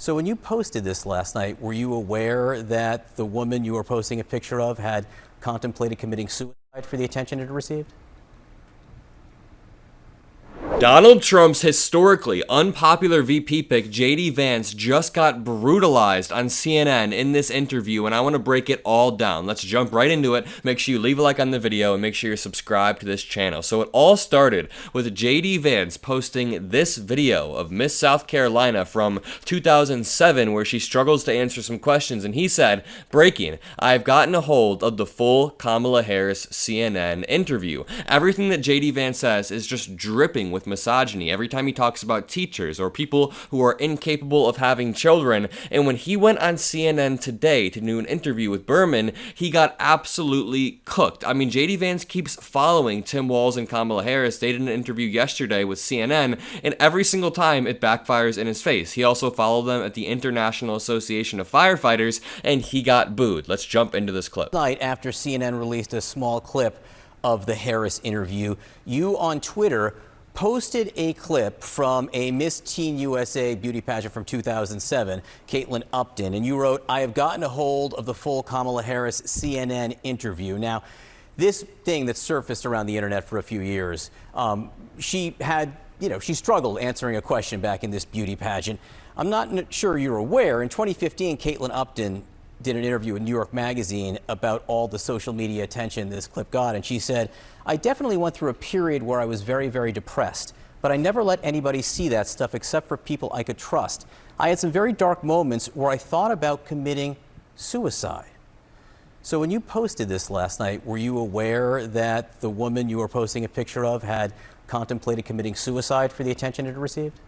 So when you posted this last night, were you aware that the woman you were posting a picture of had contemplated committing suicide for the attention it received? Donald Trump's historically unpopular VP pick, JD Vance, just got brutalized on CNN in this interview, and I want to break it all down. Let's jump right into it. Make sure you leave a like on the video and make sure you're subscribed to this channel. So it all started with JD Vance posting this video of Miss South Carolina from 2007 where she struggles to answer some questions, and he said, "Breaking, I've gotten a hold of the full Kamala Harris CNN interview." Everything that JD Vance says is just dripping with misogyny every time he talks about teachers or people who are incapable of having children. And when he went on CNN today to do an interview with Berman, he got absolutely cooked. I mean, JD Vance keeps following Tim Walz and Kamala Harris. They did an interview yesterday with CNN, and every single time it backfires in his face. He also followed them at the International Association of Firefighters, and he got booed. Let's jump into this clip. Night after CNN released a small clip of the Harris interview, you on Twitter posted a clip from a Miss Teen USA beauty pageant from 2007, Caitlin Upton, and you wrote, "I have gotten a hold of the full Kamala Harris CNN interview." Now, this thing that surfaced around the internet for a few years, she struggled answering a question back in this beauty pageant. I'm not sure you're aware, in 2015, Caitlin Upton did an interview in New York Magazine about all the social media attention this clip got, and she said, "I definitely went through a period where I was very, very depressed, but I never let anybody see that stuff except for people I could trust. I had some very dark moments where I thought about committing suicide." So when you posted this last night, were you aware that the woman you were posting a picture of had contemplated committing suicide for the attention it received?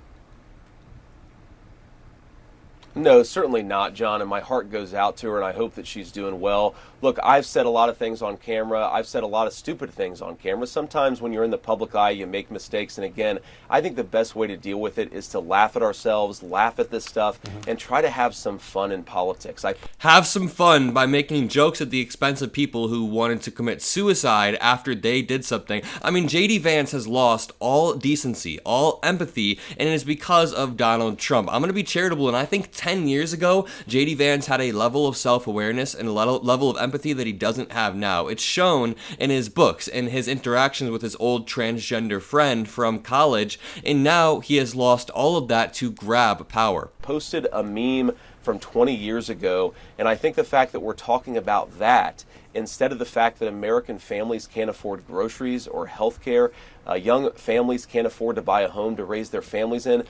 No, certainly not, John, and my heart goes out to her, and I hope that she's doing well. Look, I've said a lot of things on camera. I've said a lot of stupid things on camera. Sometimes when you're in the public eye, you make mistakes, and again, I think the best way to deal with it is to laugh at ourselves, laugh at this stuff, and try to have some fun in politics. Have some fun by making jokes at the expense of people who wanted to commit suicide after they did something. I mean, JD Vance has lost all decency, all empathy, and it is because of Donald Trump. I'm going to be charitable, and I think 10 years ago, JD Vance had a level of self-awareness and a level of empathy that he doesn't have now. It's shown in his books and his interactions with his old transgender friend from college, and now he has lost all of that to grab power. Posted a meme from 20 years ago, and I think the fact that we're talking about that instead of the fact that American families can't afford groceries or health care, young families can't afford to buy a home to raise their families in.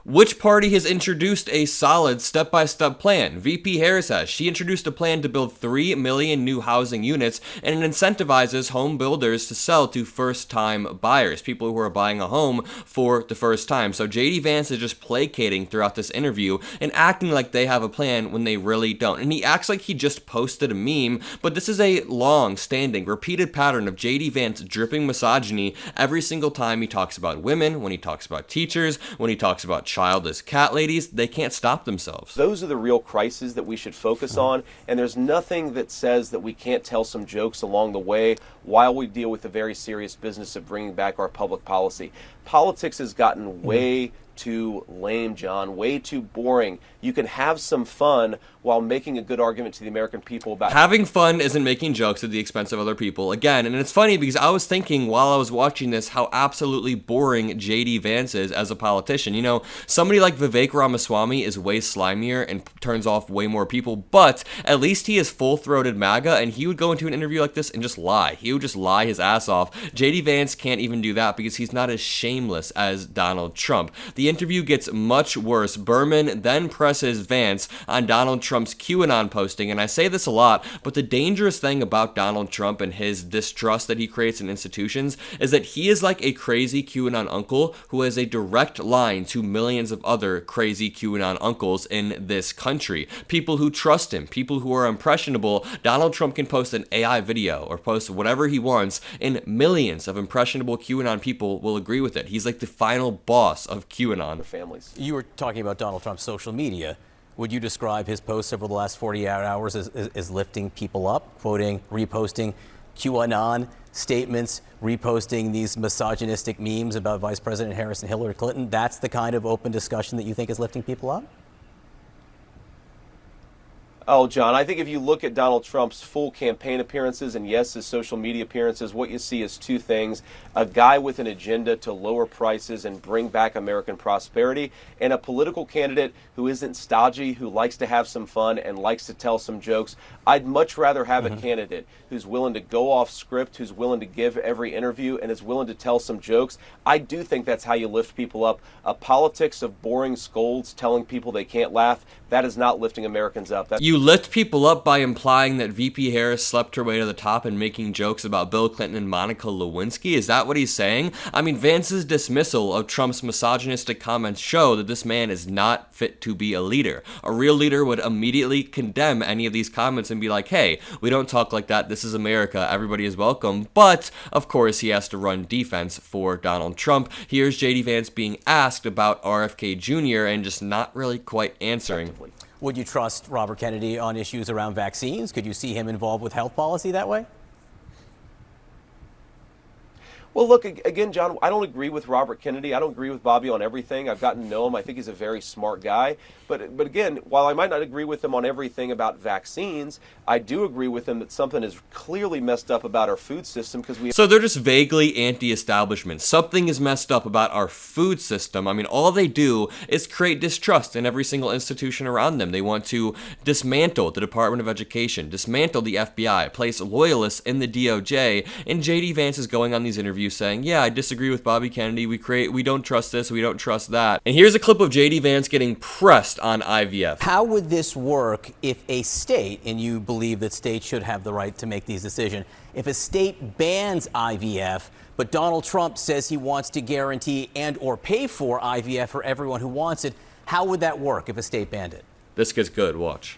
Which party has introduced a solid step-by-step plan? VP Harris has. She introduced a plan to build 3 million new housing units, and it incentivizes home builders to sell to first-time buyers, people who are buying a home for the first time. So JD Vance is just placating throughout this interview and acting like they have a plan when they really don't. And he acts like he just posted a meme, but this is a long-standing, repeated pattern of JD Vance dripping misogyny every single time he talks about women, when he talks about teachers, when he talks about childless cat ladies. They can't stop themselves. Those are the real crises that we should focus on, and there's nothing that says that we can't tell some jokes along the way while we deal with the very serious business of bringing back our public policy. Politics has gotten way too lame, John, way too boring. You can have some fun while making a good argument to the American people about... Having fun isn't making jokes at the expense of other people. Again, and it's funny because I was thinking while I was watching this how absolutely boring JD Vance is as a politician. You know, somebody like Vivek Ramaswamy is way slimier and turns off way more people, but at least he is full-throated MAGA, and he would go into an interview like this and just lie. He would just lie his ass off. JD Vance can't even do that because he's not as shameless as Donald Trump. The interview gets much worse. Berman then presses Vance on Donald Trump's QAnon posting, and I say this a lot, but the dangerous thing about Donald Trump and his distrust that he creates in institutions is that he is like a crazy QAnon uncle who has a direct line to millions of other crazy QAnon uncles in this country. People who trust him, people who are impressionable. Donald Trump can post an AI video or post whatever he wants, and millions of impressionable QAnon people will agree with it. He's like the final boss of QAnon. Families. You were talking about Donald Trump's social media. Would you describe his posts over the last 48 hours as lifting people up, quoting, reposting QAnon statements, reposting these misogynistic memes about Vice President Harris and Hillary Clinton? That's the kind of open discussion that you think is lifting people up? Oh, John, I think if you look at Donald Trump's full campaign appearances and, yes, his social media appearances, what you see is two things. A guy with an agenda to lower prices and bring back American prosperity, and a political candidate who isn't stodgy, who likes to have some fun and likes to tell some jokes. I'd much rather have a candidate who's willing to go off script, who's willing to give every interview, and is willing to tell some jokes. I do think that's how you lift people up. A politics of boring scolds telling people they can't laugh, that is not lifting Americans up. You lift people up by implying that VP Harris slept her way to the top and making jokes about Bill Clinton and Monica Lewinsky? Is that what he's saying? I mean, Vance's dismissal of Trump's misogynistic comments show that this man is not fit to be a leader. A real leader would immediately condemn any of these comments and be like, hey, we don't talk like that. This is America. Everybody is welcome. But, of course, he has to run defense for Donald Trump. Here's JD Vance being asked about RFK Jr. and just not really quite answering. Would you trust Robert Kennedy on issues around vaccines? Could you see him involved with health policy that way? Well, look, again, John, I don't agree with Robert Kennedy. I don't agree with Bobby on everything. I've gotten to know him. I think he's a very smart guy. But again, while I might not agree with him on everything about vaccines, I do agree with him that something is clearly messed up about our food system because we... So they're just vaguely anti-establishment. Something is messed up about our food system. I mean, all they do is create distrust in every single institution around them. They want to dismantle the Department of Education, dismantle the FBI, place loyalists in the DOJ, and JD Vance is going on these interviews saying, yeah, I disagree with Bobby Kennedy. We don't trust this. We don't trust that. And here's a clip of JD Vance getting pressed on IVF. How would this work if a state, and you believe that states should have the right to make these decisions, if a state bans IVF, but Donald Trump says he wants to guarantee and or pay for IVF for everyone who wants it, how would that work if a state banned it? This gets good. Watch.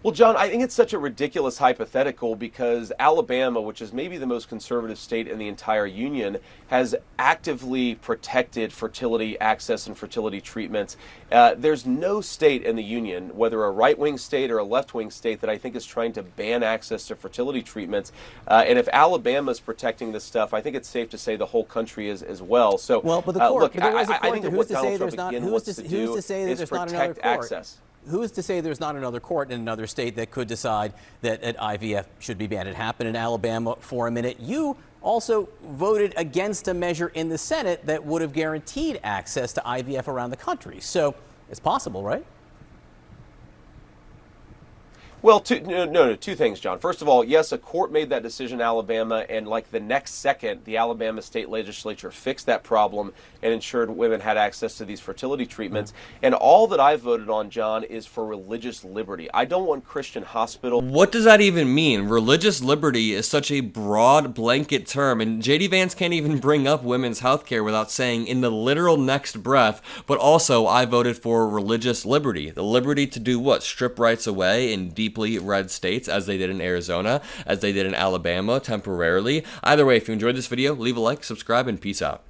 Well, John, I think it's such a ridiculous hypothetical because Alabama, which is maybe the most conservative state in the entire union, has actively protected fertility access and fertility treatments. There's no state in the union, whether a right-wing state or a left-wing state, that I think is trying to ban access to fertility treatments. And if Alabama is protecting this stuff, I think it's safe to say the whole country is as well. So, well, but the court, look, but there is a court. I think that Who's what Donald Trump again wants to do is protect access. Who's to say there's not another court in another state that could decide that IVF should be banned? It happened in Alabama for a minute. You also voted against a measure in the Senate that would have guaranteed access to IVF around the country. So it's possible, right? Well, two things, John. First of all, yes, a court made that decision in Alabama, and like the next second, the Alabama state legislature fixed that problem and ensured women had access to these fertility treatments. And all that I voted on, John, is for religious liberty. I don't want Christian hospitals. What does that even mean? Religious liberty is such a broad blanket term, and JD Vance can't even bring up women's health care without saying in the literal next breath, but also I voted for religious liberty. The liberty to do what? Strip rights away in deeply red states, as they did in Arizona, as they did in Alabama temporarily. Either way, if you enjoyed this video, leave a like, subscribe, and peace out.